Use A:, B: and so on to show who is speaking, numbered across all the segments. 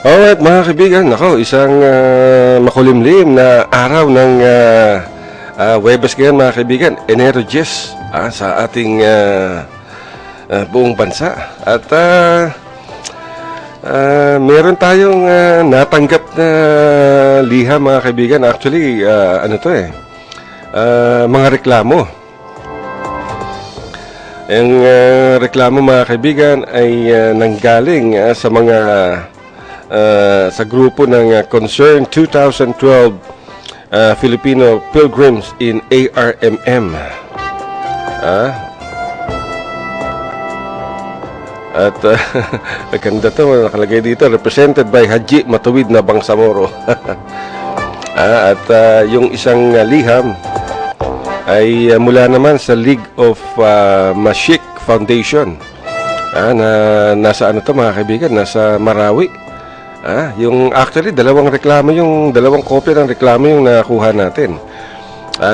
A: Alright mga kaibigan, ako, isang makulimlim na araw ng Huwebes ngayon mga kaibigan, Enero 10 sa ating buong bansa. At meron tayong natanggap na liham mga kaibigan. Actually, mga reklamo. Ang reklamo mga kaibigan ay nanggaling sa mga sa grupo ng Concern 2012 Filipino Pilgrims in ARMM. At maganda to, nakalagay dito, represented by Haji Matuwid na Bangsamoro. At yung isang liham ay mula naman sa League of Mashik Foundation. Na nasa ano to mga kaibigan, nasa Marawi. Yung actually dalawang kopya ng reklamo yung nakuha natin.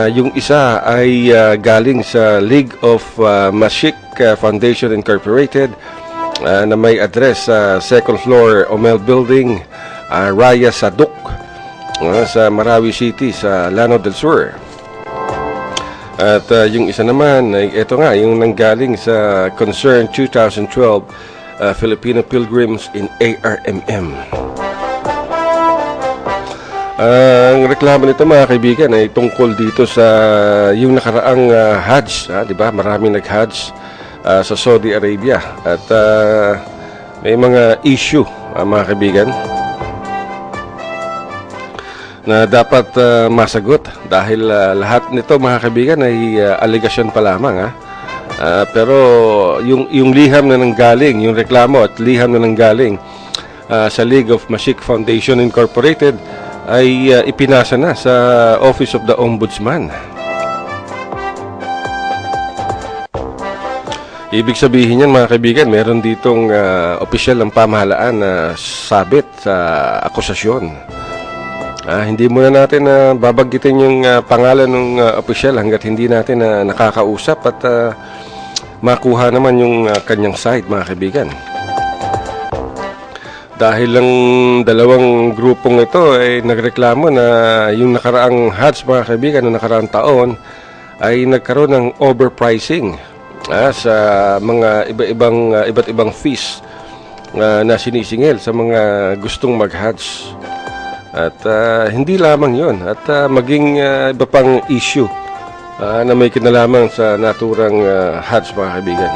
A: Yung isa ay galing sa League of Mashik Foundation Incorporated na may address sa second floor Omel Building, Raya Saduk, sa Marawi City sa Lanao del Sur. At yung isa naman ay ito nga, yung nanggaling sa Concern 2012 Filipino Pilgrims in ARMM. Ang reklamo nito mga kaibigan ay tungkol dito sa yung nakaraang Hajj, di ba? Maraming nag-Hajj sa Saudi Arabia at may mga issue mga kaibigan na dapat masagot dahil lahat nito mga kaibigan ay allegation pa lamang. Pero yung liham na nanggaling, yung reklamo at liham na nanggaling sa League of Mashik Foundation Incorporated ay ipinasa na sa Office of the Ombudsman. Ibig sabihin yan mga kaibigan, meron ditong opisyal ng pamahalaan na sabit sa akusasyon. Hindi muna natin babanggitin yung pangalan ng opisyal hanggat hindi natin nakakausap at makuha naman yung kanyang side mga kaibigan. Dahil lang dalawang grupong ito ay nagreklamo na yung nakaraang Hajj mga kaibigan na nakaraang taon ay nagkaroon ng overpricing sa mga iba't ibang fees na sinisingil sa mga gustong mag-Hajj. At hindi lamang yon at maging iba pang issue na may kinalaman sa naturang Hajj mga kaibigan.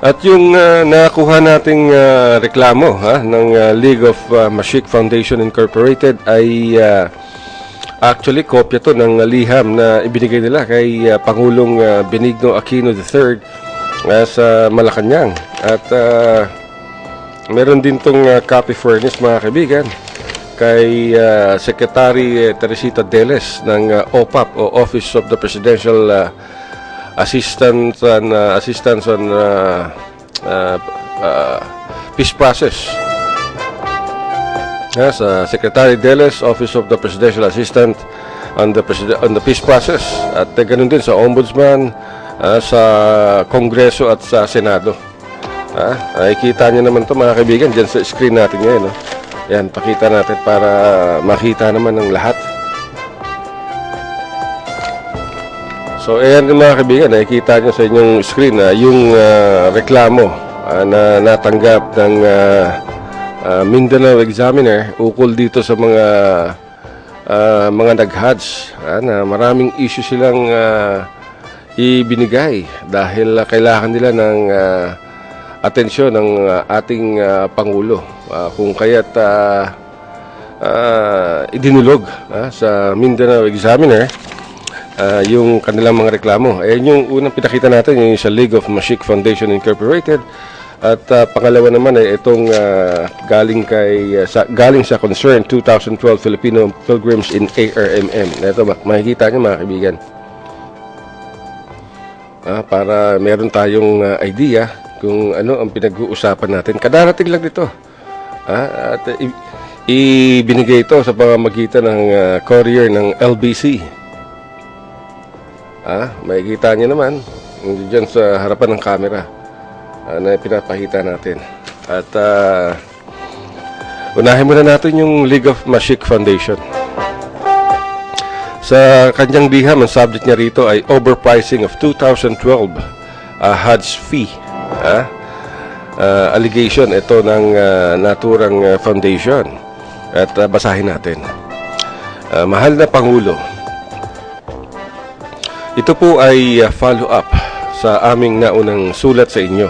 A: At yung nakuha nating reklamo ng League of Mashik Foundation Incorporated ay actually kopya to ng liham na ibinigay nila kay Pangulong Benigno Aquino III sa Malacanang. At meron din tong copy furnished mga kaibigan kay Secretary Teresita Deles ng OPAP o Office of the Presidential Assistance on Peace Process. Sa Secretary Deles, Office of the Presidential Assistant on the Peace Process. At ganun din sa Ombudsman, sa Kongreso at sa Senado. Nakikita nyo naman ito mga kaibigan dyan sa screen natin ngayon. Yan, pakita natin para makita naman ng lahat. So, ayan mga kaibigan, nakikita nyo sa inyong screen yung reklamo na natanggap ng Mindanao Examiner ukol dito sa mga nag-Hajj na maraming issue silang ibinigay dahil kailangan nila ng atensyon ng ating Pangulo. Kung kaya't idinulog sa Mindanao Examiner yung kanilang mga reklamo. Ayan yung unang pinakita natin, yung sa League of Mashik Foundation Incorporated. At pangalawa naman ay itong galing sa Concern 2012 Filipino Pilgrims in ARMM. Ito makikita nyo mga kaibigan. Para meron tayong idea kung ano ang pinag-uusapan natin. Kadarating lang dito. At ibinigay ito sa pamamagitan ng courier ng LBC. Makikita nyo naman dyan sa harapan ng camera na pinapakita natin. At unahin muna natin yung League of Mashik Foundation. Sa kanyang liham, ang subject niya rito ay overpricing of 2012 Hajj fee. Allegation ito ng naturang foundation. At basahin natin. Mahal na Pangulo, ito po ay follow-up sa aming naunang sulat sa inyo.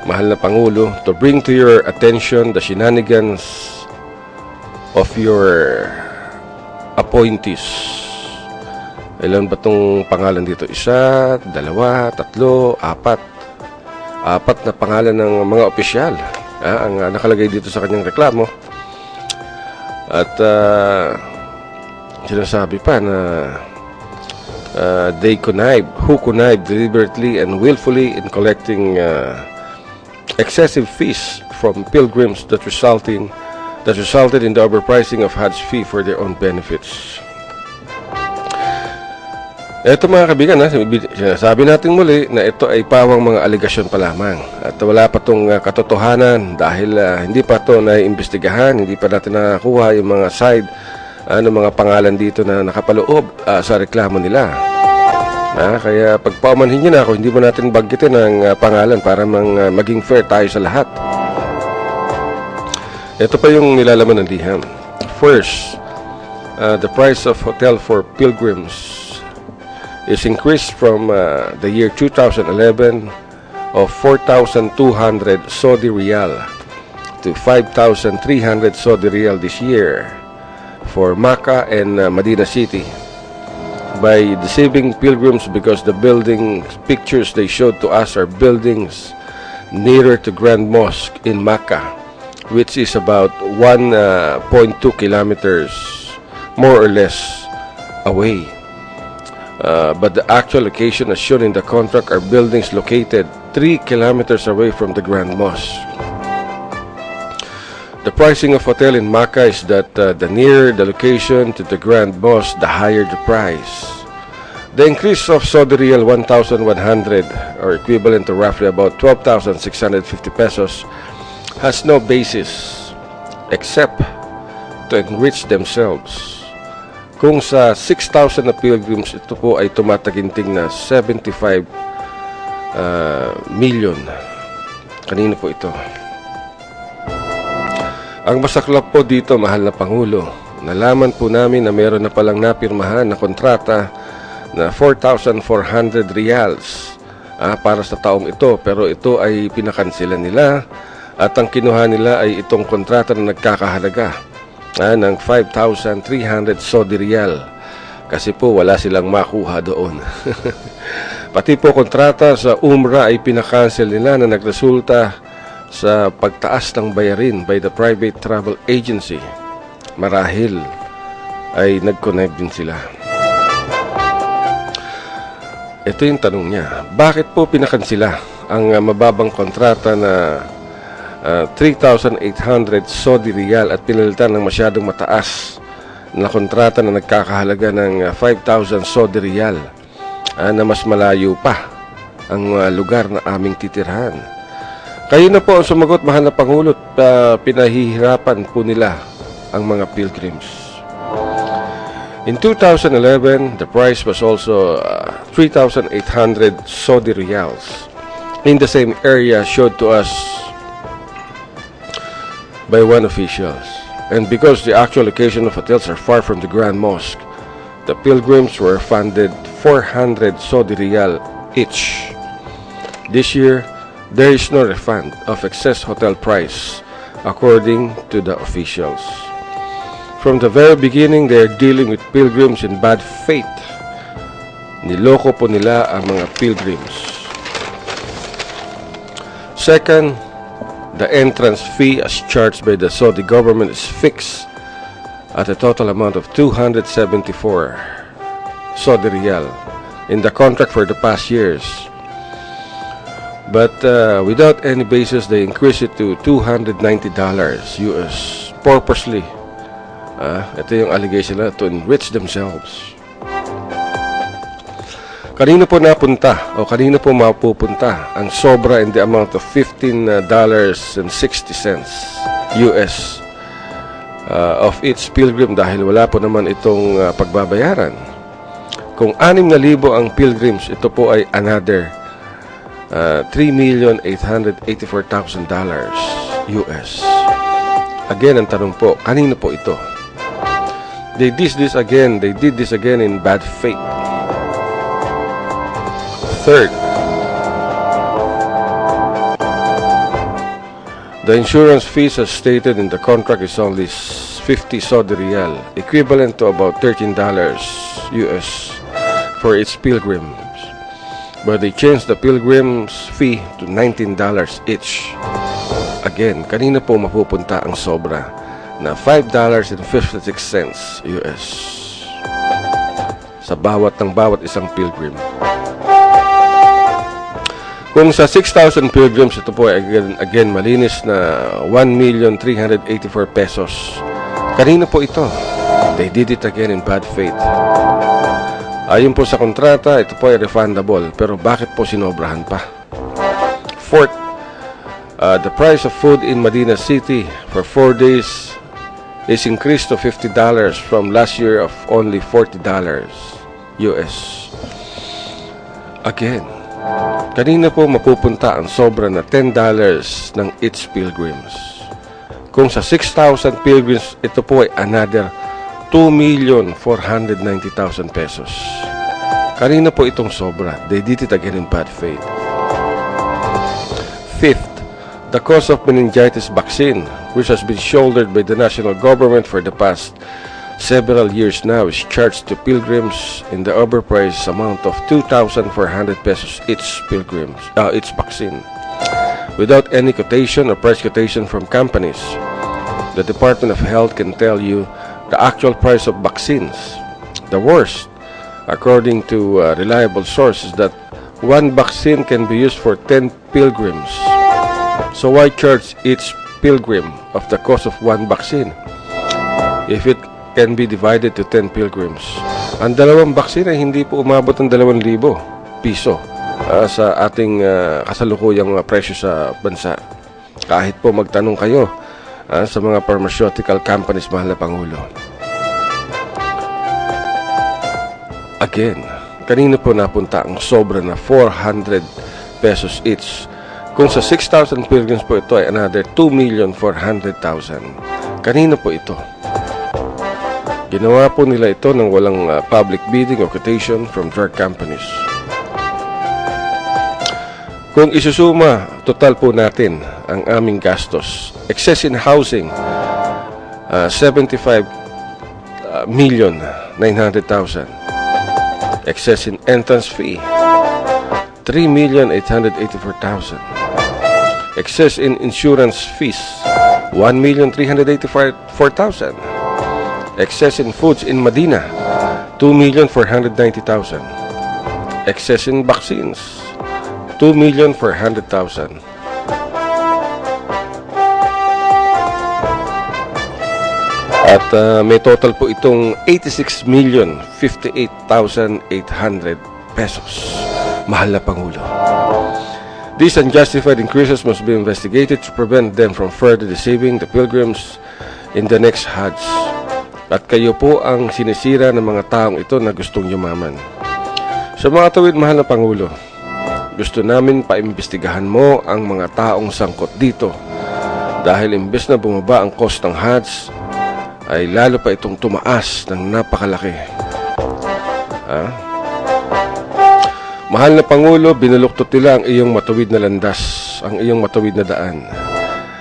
A: Mahal na Pangulo, to bring to your attention the shenanigans of your appointees. Ilan ba itong pangalan dito? 1, 2, 3, 4. 4 na pangalan ng mga opisyal ang nakalagay dito sa kanyang reklamo. At sinasabi pa na who connived deliberately and willfully in collecting excessive fees from pilgrims that resulted in the overpricing of Hajj fee for their own benefits. Ito mga kaibigan, sinasabi natin muli na ito ay pawang mga aligasyon pa lamang at wala pa itong katotohanan dahil hindi pa ito naiimbestigahan, hindi pa natin nakakuha yung mga side mga pangalan dito na nakapaloob sa reklamo nila. Kaya pag paumanhin nyo na ako, hindi mo natin baggitin ang pangalan para maging fair tayo sa lahat. Ito pa yung nilalaman ng liham. First, the price of hotel for pilgrims is increased from the year 2011 of 4,200 Saudi Riyal to 5,300 Saudi Riyal this year for Makkah and Medina City, by deceiving pilgrims because the building pictures they showed to us are buildings nearer to Grand Mosque in Makkah, which is about 1.2 kilometers more or less away. But the actual location as shown in the contract are buildings located 3 kilometers away from the Grand Mosque. The pricing of hotel in Makkah is that the nearer the location to the Grand Mosque, the higher the price. The increase of Saudi Riyal 1,100, or equivalent to roughly about 12,650 pesos, has no basis except to enrich themselves. Kung sa 6,000 na pilgrims, ito po ay tumataginting na 75 million. Kanino po ito? Ang masaklap po dito, mahal na Pangulo, nalaman po namin na meron na palang napirmahan na kontrata na 4,400 riyals para sa taong ito, pero ito ay pinakansilan nila at ang kinuha nila ay itong kontrata na nagkakahalaga ng 5,300 Saudi Riyal kasi po wala silang makuha doon. Pati po kontrata sa Umrah ay pinakancel nila na nagresulta sa pagtaas ng bayarin by the private travel agency. Marahil ay nag-connive din sila. Ito yung tanong niya, bakit po pinakansila ang mababang kontrata na 3,800 Saudi Riyal at pinalitan ng masyadong mataas na kontrata na nagkakahalaga ng 5,000 Saudi Riyal na mas malayo pa ang lugar na aming titirhan? Kayo na po ang sumagot, mahal na Pangulo, pinahihirapan po nila ang mga pilgrims. In 2011, the price was also 3,800 Saudi Riyals in the same area showed to us by one officials. And because the actual location of hotels are far from the Grand Mosque, the pilgrims were funded 400 Saudi Riyal each. This year, there is no refund of excess hotel price, according to the officials. From the very beginning, they are dealing with pilgrims in bad faith. Niloko po nila ang mga pilgrims. Second, the entrance fee as charged by the Saudi government is fixed at a total amount of 274 Saudi Riyal in the contract for the past years. But without any basis, they increased it to $290 US purposely. Ito yung allegation na to enrich themselves.
B: Kanino po napunta o kanino po mapupunta ang sobra in the amount of $15.60 US of each pilgrim dahil wala po naman itong pagbabayaran. Kung 6,000 ang pilgrims, ito po ay another $3,884,000 US. Again, ang tanong po, kanino po ito? They did this again in bad faith. Third, the insurance fees as stated in the contract is only 50 Saudi Riyal, equivalent to about $13 US for its pilgrims. But they changed the pilgrim's fee to $19 each. Again, kanina po mapupunta ang sobra na $5.56 US sa bawat isang pilgrim. Kung sa 6,000 pilgrims, ito po ay again malinis na 1,384 pesos. Kanino po ito? They did it again in bad faith. Ayon po sa kontrata, ito po ay refundable. Pero bakit po sinobrahan pa? Fourth, the price of food in Medina City for 4 days is increased to $50 from last year of only $40 US. Again, kanina po mapupunta ang sobra na $10 ng each pilgrims. Kung sa 6,000 pilgrims, ito po ay another 2,490,000 pesos. Kanina po itong sobra. They did it again in bad faith. Fifth, the cost of meningitis vaccine, which has been shouldered by the national government for the past several years now, is charged to pilgrims in the overpriced amount of 2,400 pesos each vaccine, without any quotation or price quotation from companies. The Department of Health can tell you the actual price of vaccines. The worst, according to reliable sources, that one vaccine can be used for 10 pilgrims. So why charge each pilgrim of the cost of one vaccine if it can be divided to 10 pilgrims? Ang dalawang vaccine ay hindi po umabot ng 2,000 piso sa ating kasalukuyang presyo sa bansa. Kahit po magtanong kayo sa mga pharmaceutical companies, mahal na Pangulo. Again, kanino po napunta ang sobra na 400 pesos each? Kung sa 6,000 pilgrims po ito ay another 2,400,000. Kanino po ito? Ginawa po nila ito ng walang public bidding or quotation from drug companies. Kung isusuma, total po natin ang aming gastos. Excess in housing, 75,900,000. Excess in entrance fee, 3,884,000. Excess in insurance fees, 1,384,000. Excess in foods in Medina, 2,490,000. Excess in vaccines, 2,400,000. At may total po itong 86,058,800 pesos. Mahal na Pangulo. These unjustified increases must be investigated to prevent them from further deceiving the pilgrims in the next Hajj. At kayo po ang sinisira ng mga taong ito na gustong yumaman. Sa mga tawid, mahal na Pangulo, gusto namin paimbestigahan mo ang mga taong sangkot dito. Dahil imbes na bumaba ang cost ng Hajj, ay lalo pa itong tumaas ng napakalaki. Mahal na Pangulo, binuluktot nila ang iyong matuwid na landas, ang iyong matuwid na daan.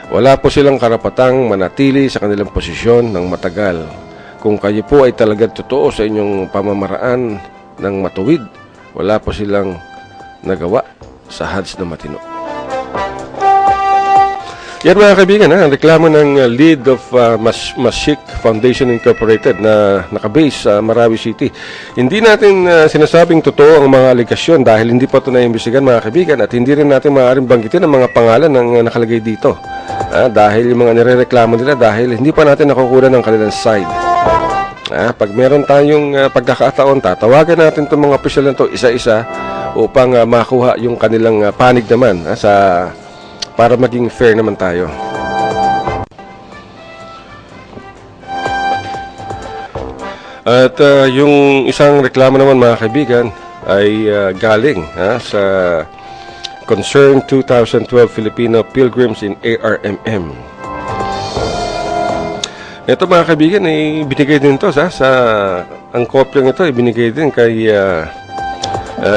B: Wala po silang karapatang manatili sa kanilang posisyon ng matagal. Kung kayo po ay talagang totoo sa inyong pamamaraan ng matuwid, wala po silang nagawa sa Hajj na matino. Yan mga kaibigan, ang reklamo ng lead of Masjid Foundation Incorporated na nakabase sa Marawi City. Hindi natin sinasabing totoo ang mga aligasyon dahil hindi pa ito naimbestigan mga kaibigan at hindi rin natin maaaring banggitin ang mga pangalan ng nakalagay dito. Dahil yung mga nirereklamo nila dahil hindi pa natin nakukuha ng kanilang side.
A: Pag meron tayong pagkakataon, tatawagan natin itong mga opisyal na ito isa-isa upang makuha yung kanilang panig naman para maging fair naman tayo. At yung isang reklamo naman mga kaibigan ay galing sa Concern 2012 Filipino Pilgrims in ARMM. Ito mga kaibigan ay binigay din ito ang kopyang ito ay binigay din kay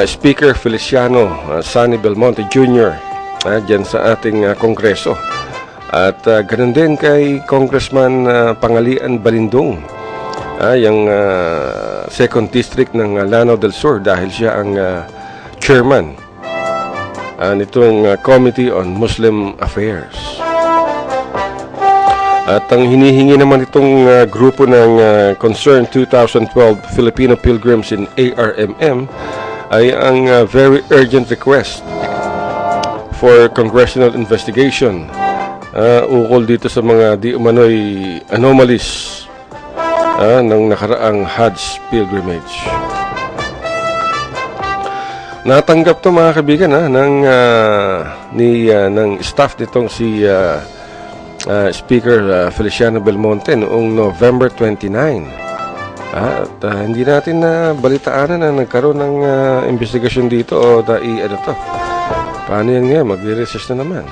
A: Speaker Feliciano Sonny Belmonte Jr. Dyan sa ating kongreso. At ganun din kay Congressman Pangalian Balindong, yung 2nd District ng Lanao del Sur, dahil siya ang chairman nitong Committee on Muslim Affairs. At ang hinihingi naman itong grupo ng Concern 2012 Filipino Pilgrims in ARMM ay ang very urgent request for congressional investigation ukol dito sa mga di umano'y anomalies ng nakaraang Hajj pilgrimage. Natanggap to mga kaibigan ng staff nitong si Speaker Feliciano Belmonte noong November 29. At hindi natin balitaan na nagkaroon ng investigasyon dito o paano yan nga, magre-resist na naman.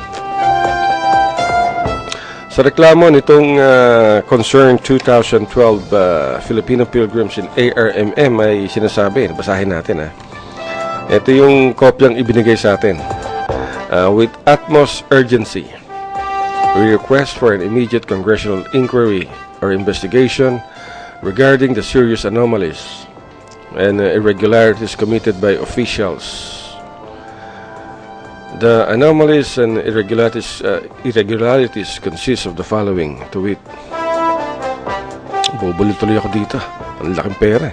A: Sa reklamo nitong Concern 2012 Filipino Pilgrims in ARMM ay sinasabi, basahin natin ito yung kopyang ibinigay sa atin. With utmost urgency, we request for an immediate congressional inquiry or investigation regarding the serious anomalies and irregularities committed by officials. The anomalies and irregularities consist of the following, to wit. Bubuli tuloy ako dito. Ang laking pera.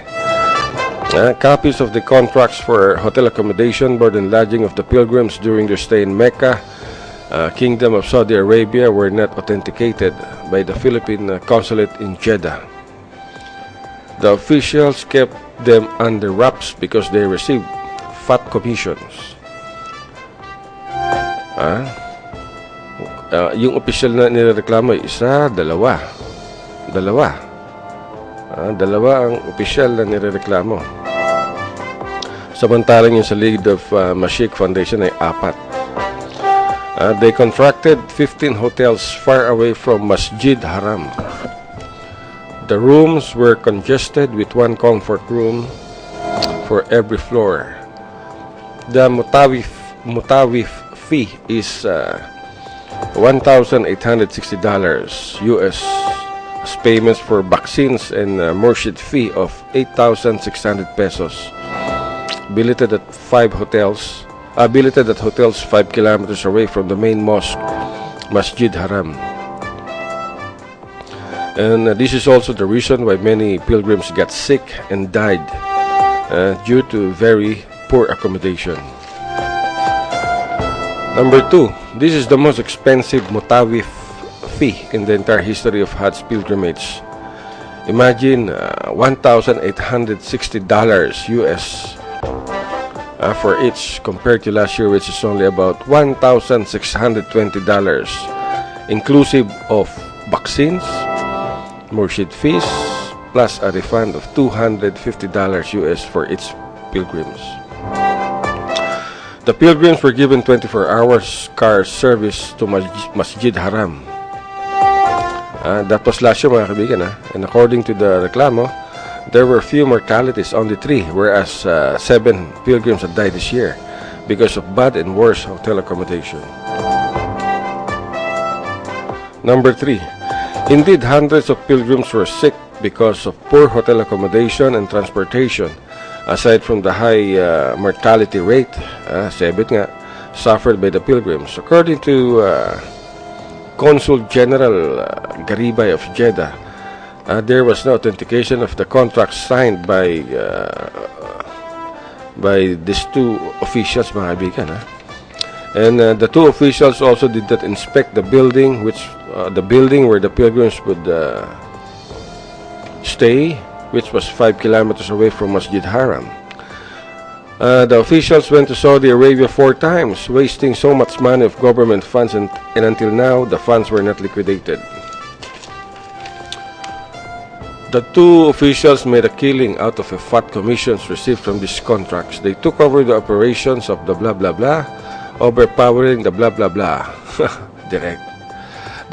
A: Copies of the contracts for hotel accommodation, board and lodging of the pilgrims during their stay in Mecca, Kingdom of Saudi Arabia, were not authenticated by the Philippine consulate in Jeddah. The officials kept them under wraps because they received fat commissions. Yung official na nireklamo ay isa, dalawa. Dalawa ang official na nireklamo. Samantalang yung sa League of Mashik Foundation ay 4. They contracted 15 hotels far away from Masjid Haram. The rooms were congested with one comfort room for every floor. The mutawif fee is $1,860 US, as payments for vaccines, and murshid fee of 8,600 pesos. Billeted at hotels 5 kilometers away from the main mosque, Masjid Haram. And this is also the reason why many pilgrims got sick and died due to very poor accommodation. Number 2, this is the most expensive mutawif fee in the entire history of Hajj pilgrimage. Imagine $1,860 US for each, compared to last year, which is only about $1,620, inclusive of vaccines, murshid fees, plus a refund of $250 US for each pilgrims. The pilgrims were given 24 hours car service to Masjid Haram. That was last year mga kaibigan. And according to the reklamo, there were few mortalities, only 3, whereas 7 pilgrims had died this year because of bad and worse hotel accommodation. Number 3, indeed hundreds of pilgrims were sick because of poor hotel accommodation and transportation. Aside from the high mortality rate, 7 nga, suffered by the pilgrims. According to Consul General Garibay of Jeddah, there was no authentication of the contracts signed by these 2 officials, mga kaibigan. And the 2 officials also did not inspect the building, where the pilgrims would stay
B: which was 5 kilometers away from Masjid Haram. The officials went to Saudi Arabia 4 times, wasting so much money of government funds, and until now, the funds were not liquidated. The 2 officials made a killing out of a fat commissions received from these contracts. They took over the operations of the blah blah blah, overpowering the blah blah blah. Direct.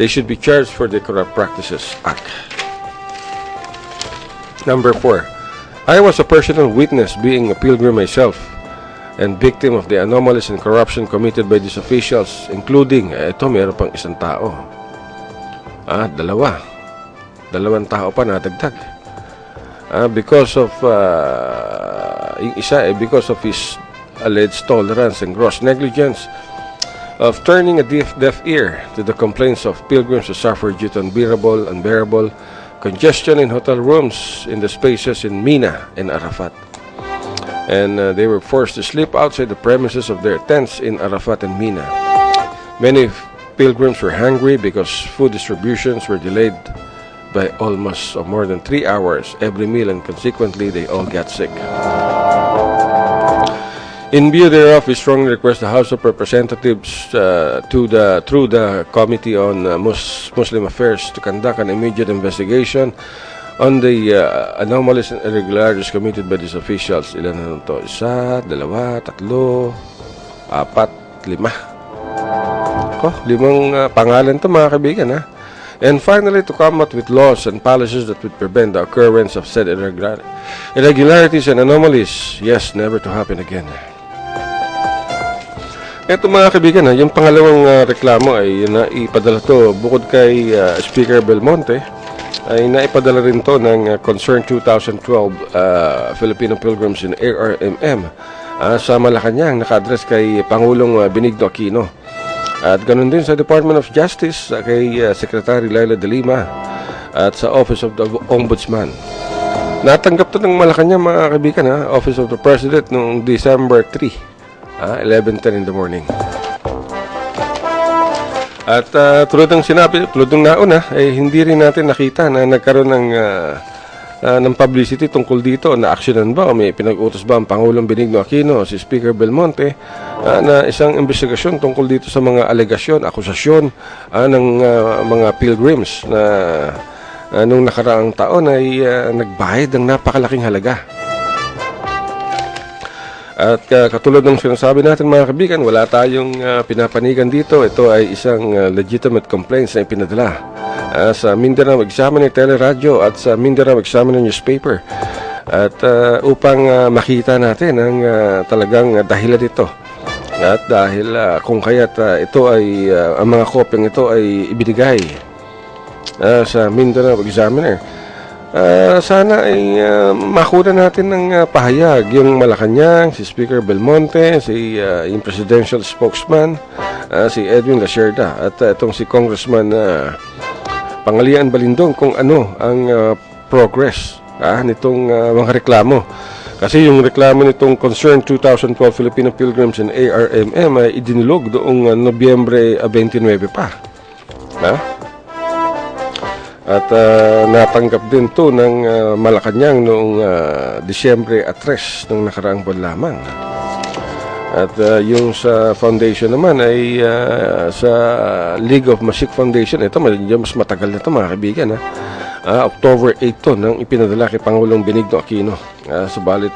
B: They should be charged for the Corrupt Practices Act. Number 4. I was a personal witness, being a pilgrim myself, and victim of the anomalies and corruption committed by these officials, including, ito meron pang isang tao. Dalawang tao pa nadagdag. Because of yung isa because of his alleged tolerance and gross negligence of turning a deaf ear to the complaints of pilgrims who suffer due to unbearable congestion in hotel rooms in the spaces in Mina and Arafat. And they were forced to sleep outside the premises of their tents in Arafat and Mina. Many pilgrims were hungry because food distributions were delayed by almost more than 3 hours every meal, and consequently they all got sick. In view thereof, we strongly request the House of Representatives through the Committee on Muslim Affairs to conduct an immediate investigation on the anomalies and irregularities committed by these officials. Ilan na ito? 1, 2, 3, 4, 5. 5 pangalan to, mga kaibigan, ha? And finally, to come out with laws and policies that would prevent the occurrence of said irregularities and anomalies. Yes, never to happen again. Ito, mga kaibigan, yung pangalawang reklamo ay naipadala to bukod kay Speaker Belmonte, ay naipadala rin to ng Concern 2012 Filipino Pilgrims in ARMM sa Malacanang, naka-address kay Pangulong Benigno Aquino. At ganun din sa Department of Justice kay Secretary Laila de Lima at sa Office of the Ombudsman. Natanggap to ng Malacanang, mga kaibigan, Office of the President noong December 3, 11:10 in the morning. At tulad ng sinabi, tulad ng nauna, hindi rin natin nakita na nagkaroon ng publicity tungkol dito, na aksyonan ba o may pinag-utos ba ang Pangulong Benigno Aquino o si Speaker Belmonte na isang investigasyon tungkol dito sa mga alegasyon, akusasyon ng mga pilgrims na nung nakaraang taon ay nagbayad ng napakalaking halaga. At katulad ng sinasabi natin, mga kaibigan, wala tayong pinapanigan dito. Ito ay isang legitimate complaints na ipinadala sa Mindanao Examiner Tele-Radyo at sa Mindanao Examiner Newspaper. At upang makita natin ang talagang dahilan dito. At dahil kung kaya't ito ay ang mga kopyang ito ay ibinigay sa Mindanao Examiner, sana ay makuha natin ng pahayag yung Malacanang, si Speaker Belmonte, si yung presidential spokesman, si Edwin Lacerda, at itong si Congressman Pangalian Balindong, kung ano ang progress nitong mga reklamo. Kasi yung reklamo nitong Concern 2012 Filipino Pilgrims in ARMM ay idinulog noong Nobyembre 29 pa. At natanggap din to ng Malacanang noong Disyembre 3 ng nakaraang buwan lamang. At yung sa foundation naman ay sa League of Masik Foundation. Ito mas matagal na ito, mga kaibigan. October 8 to nang ipinadala kay Pangulong Benigno Aquino. Subalit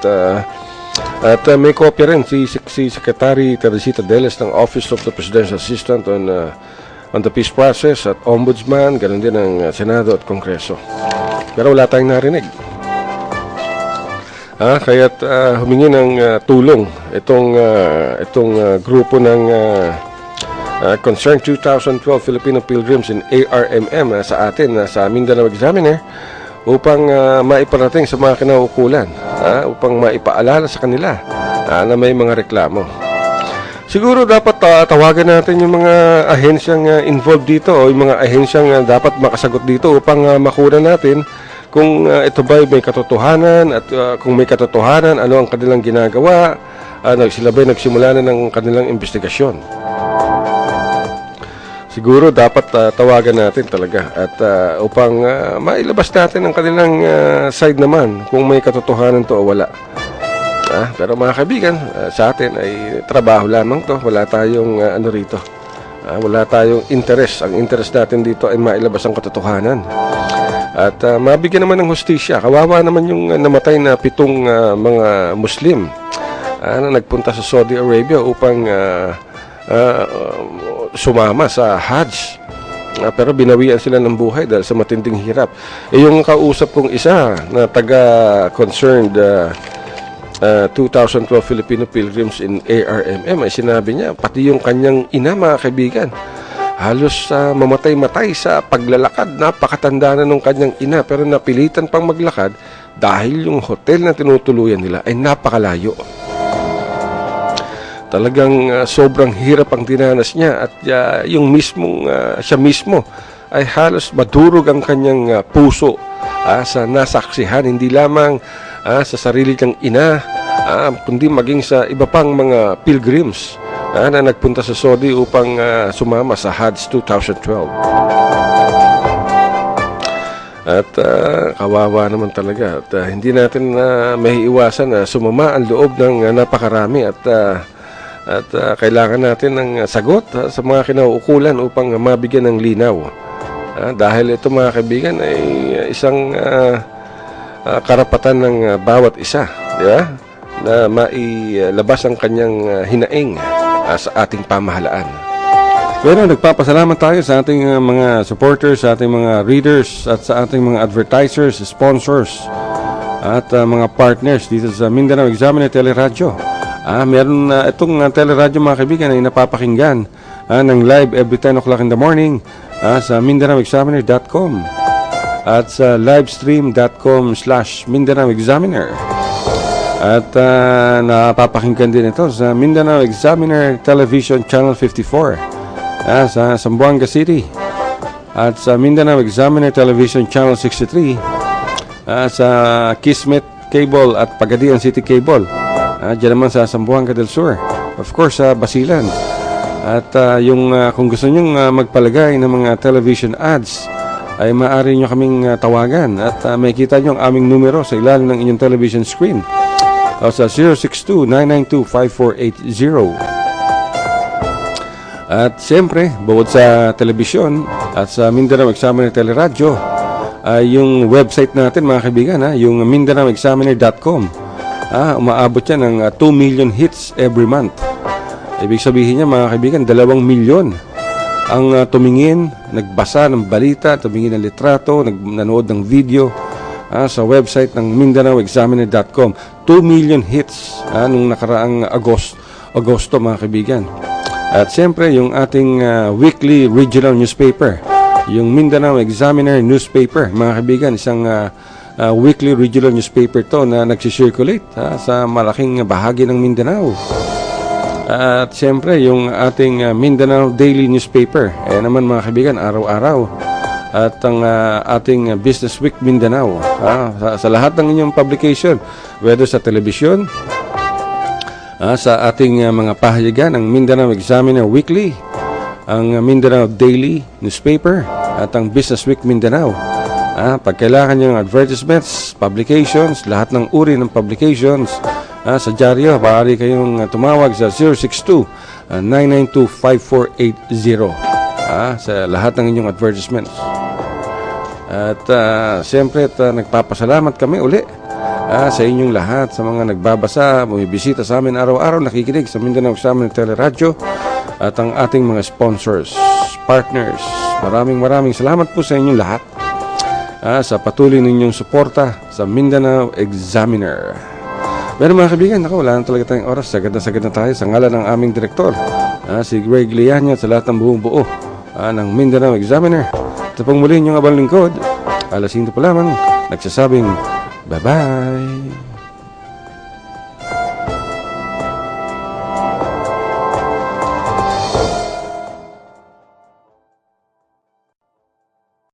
B: at may kopya rin si Secretary Teresita Deles ng Office of the Presidential Assistant on the peace process at Ombudsman, ganoon din ang Senado at Kongreso. Pero wala tayong narinig. Kaya't humingi ng tulong itong grupo ng Concern 2012 Filipino Pilgrims in ARMM sa atin, sa Mindanao Examiner, upang maiparating sa mga kinaukulan, upang maipaalala sa kanila na may mga reklamo. Siguro dapat tawagan natin yung mga ahensyang involved dito o yung mga ahensyang dapat makasagot dito upang makuha natin kung ito ba may katotohanan at kung may katotohanan, ano ang kanilang ginagawa, sila ba'y nagsimula na ng kanilang investigasyon. siguro dapat tawagan natin talaga at upang mailabas natin ang kanilang side naman kung may katotohanan to o wala. Pero mga kaibigan, sa atin ay trabaho lamang to. Wala tayong rito. Wala tayong interest. Ang interest natin dito ay mailabas ang katotohanan. At mabigyan naman ng hustisya. Kawawa naman yung namatay na 7 mga Muslim na nagpunta sa Saudi Arabia upang sumama sa Hajj. Pero binawian sila ng buhay dahil sa matinding hirap. Yung kausap kong isa na taga-concerned 2012 Filipino Pilgrims in ARMM ay sinabi niya, pati yung kanyang ina, mga kaibigan, halos mamatay-matay sa paglalakad. Napakatanda na nung kanyang ina pero napilitan pang maglakad dahil yung hotel na tinutuluyan nila ay napakalayo. Talagang sobrang hirap ang dinanas niya at yung mismong siya mismo ay halos madurog ang kanyang puso sa nasaksihan, hindi lamang sa sarili niyang ina, kundi maging sa iba pang mga pilgrims na nagpunta sa Saudi upang sumama sa Hajj 2012. At kawawa naman talaga. At hindi natin maiiwasan na sumama ang loob ng napakarami at kailangan natin ng sagot sa mga kinauukulan upang mabigyan ng linaw. Dahil ito, mga kaibigan, ay isang karapatan ng bawat isa, di ba? Na mailabas ang kanyang hinaing sa ating pamahalaan. Pero nagpapasalamat tayo sa ating mga supporters, sa ating mga readers, at sa ating mga advertisers, sponsors, at mga partners dito sa Mindanao Examiner Tele-Radyo. Meron itong Tele-Radyo, mga kaibigan, ay napapakinggan ng live every 10 o'clock in the morning sa MindanaoExaminer.com at sa livestream.com/Mindanao Examiner. At napapakinggan din ito sa Mindanao Examiner Television Channel 54 sa Zamboanga City, at sa Mindanao Examiner Television Channel 63 sa KISMET Cable at Pagadian City Cable, dyan naman sa Zamboanga del Sur, of course sa Basilan. At kung gusto nyo magpalagay ng mga television ads, ay maaari nyo kaming tawagan at makikita nyo ang aming numero sa ilalim ng inyong television screen sa 062-992-5480. At siyempre, bukod sa telebisyon at sa Mindanao Examiner Tele-Radyo, yung website natin, mga kaibigan, yung MindanaoExaminer.com, umaabot yan ng 2 million hits every month. Ibig sabihin niya, mga kaibigan, 2 milyon ang tumingin, nagbasa ng balita, tumingin ng litrato, nanood ng video sa website ng MindanaoExaminer.com. 2 million hits nung nakaraang Agosto, mga kaibigan. At siyempre, yung ating weekly regional newspaper, yung Mindanao Examiner newspaper, mga kaibigan, isang weekly regional newspaper to na nagsisirculate sa malaking bahagi ng Mindanao. At siyempre, yung ating Mindanao Daily Newspaper, naman, mga kaibigan, araw-araw. At ang ating Business Week Mindanao, sa lahat ng inyong publication, whether sa telebisyon, sa ating mga pahayagan, ang Mindanao Examiner Weekly, ang Mindanao Daily Newspaper, at ang Business Week Mindanao. Pag kailangan nyo ng advertisements, publications, lahat ng uri ng publications, sa dyaryo, maaari kayong tumawag sa 062-992-5480 sa lahat ng inyong advertisements. At siyempre, nagpapasalamat kami uli sa inyong lahat, sa mga nagbabasa, bumibisita sa amin araw-araw, nakikinig sa Mindanao Examiner Tele-Radyo, at ang ating mga sponsors, partners. Maraming salamat po sa inyong lahat sa patuloy ninyong suporta sa Mindanao Examiner. Pero mga kaibigan, wala na talaga tayong oras. Sagad na tayo sa ngalan ng aming direktor, si Greg Lianya, sa lahat ng buong buo ng Mindanao Examiner. Ito pong muli yung abang lingkod, alas 5 pa lamang, nagsasabing bye-bye.